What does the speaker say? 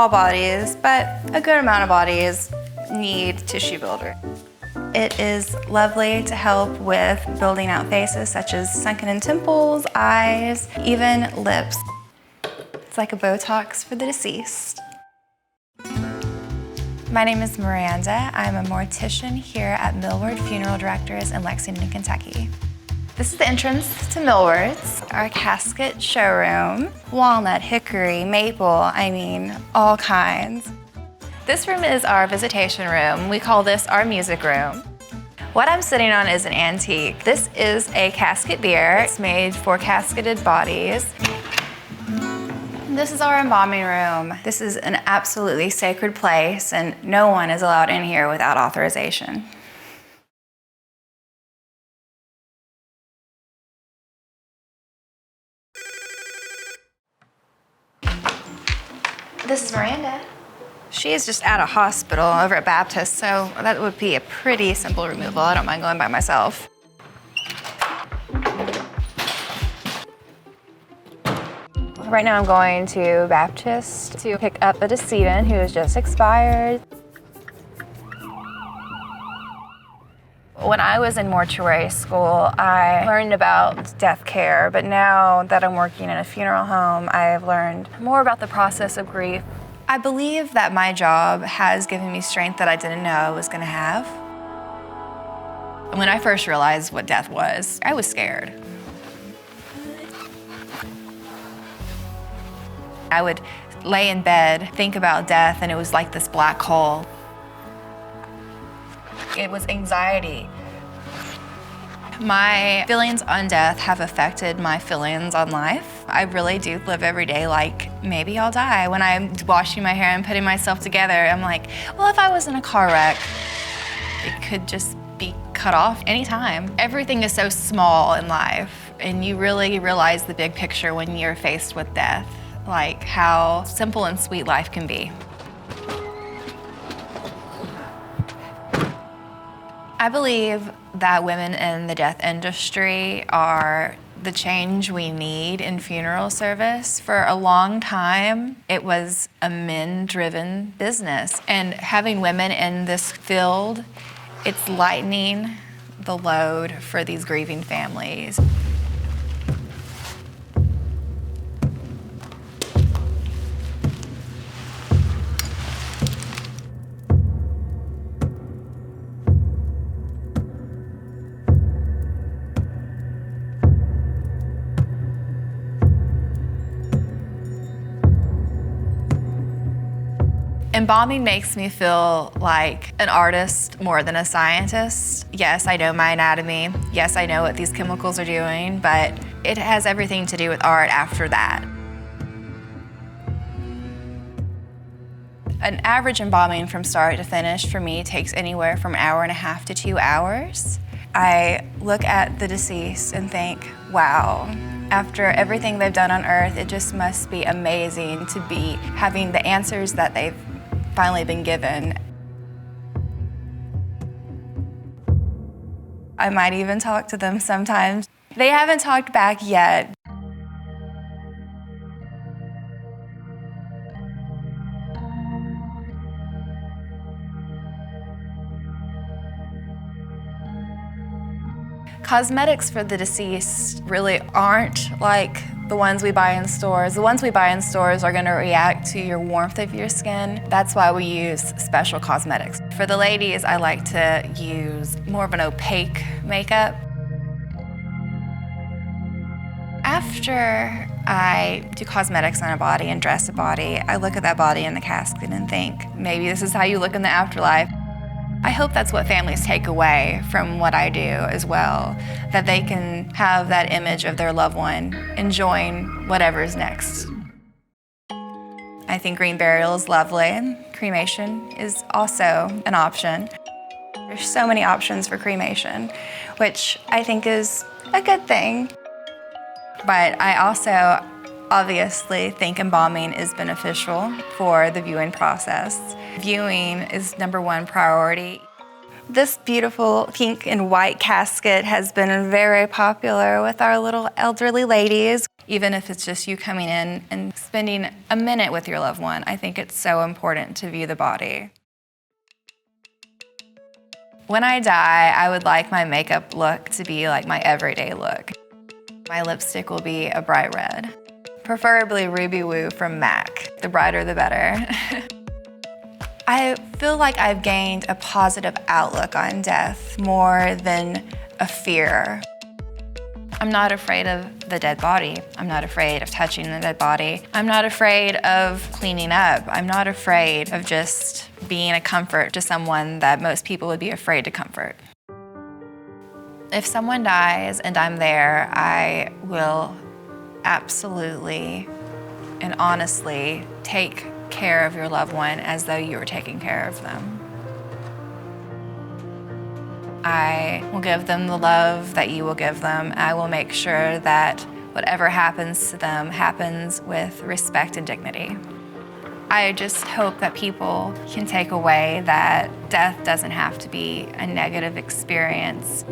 all bodies, but a good amount of bodies need tissue builder. It is lovely to help with building out faces such as sunken-in temples, eyes, even lips. It's like a Botox for the deceased. My name is Miranda. I'm a mortician here at Milward Funeral Directors in Lexington, Kentucky. This is the entrance to Milward's, our casket showroom. Walnut, hickory, maple, I mean, all kinds. This room is our visitation room. We call this our music room. What I'm sitting on is an antique. This is a casket beer. It's made for casketed bodies. This is our embalming room. This is an absolutely sacred place, and no one is allowed in here without authorization. This is Miranda. She is just at a hospital over at Baptist, so that would be a pretty simple removal. I don't mind going by myself. Right now I'm going to Baptist to pick up a decedent who has just expired. When I was in mortuary school, I learned about death care, but now that I'm working in a funeral home, I've learned more about the process of grief. I believe that my job has given me strength that I didn't know I was going to have. When I first realized what death was, I was scared. I would lay in bed, think about death, and it was like this black hole. It was anxiety. My feelings on death have affected my feelings on life. I really do live every day like maybe I'll die. When I'm washing my hair and putting myself together, I'm like, well, if I was in a car wreck, it could just be cut off anytime. Everything is so small in life, and you really realize the big picture when you're faced with death, like how simple and sweet life can be. I believe that women in the death industry are the change we need in funeral service. For a long time, it was a men-driven business. And having women in this field, it's lightening the load for these grieving families. Embalming makes me feel like an artist more than a scientist. Yes, I know my anatomy. Yes, I know what these chemicals are doing, but it has everything to do with art after that. An average embalming from start to finish for me takes anywhere from an hour and a half to 2 hours. I look at the deceased and think, wow, after everything they've done on earth, it just must be amazing to be having the answers that they've finally been given. I might even talk to them sometimes. They haven't talked back yet. Cosmetics for the deceased really aren't like the ones we buy in stores. The ones we buy in stores are going to react to your warmth of your skin. That's why we use special cosmetics. For the ladies, I like to use more of an opaque makeup. After I do cosmetics on a body and dress a body, I look at that body in the casket and think, maybe this is how you look in the afterlife. I hope that's what families take away from what I do as well, that they can have that image of their loved one enjoying whatever's next. I think green burial is lovely. Cremation is also an option. There's so many options for cremation, which I think is a good thing. But I also obviously think embalming is beneficial for the viewing process. Viewing is #1 priority. This beautiful pink and white casket has been very popular with our little elderly ladies. Even if it's just you coming in and spending a minute with your loved one, I think it's so important to view the body. When I die, I would like my makeup look to be like my everyday look. My lipstick will be a bright red, preferably Ruby Woo from MAC. The brighter, the better. I feel like I've gained a positive outlook on death more than a fear. I'm not afraid of the dead body. I'm not afraid of touching the dead body. I'm not afraid of cleaning up. I'm not afraid of just being a comfort to someone that most people would be afraid to comfort. If someone dies and I'm there, I will absolutely and honestly take care of your loved one as though you were taking care of them. I will give them the love that you will give them. I will make sure that whatever happens to them happens with respect and dignity. I just hope that people can take away that death doesn't have to be a negative experience.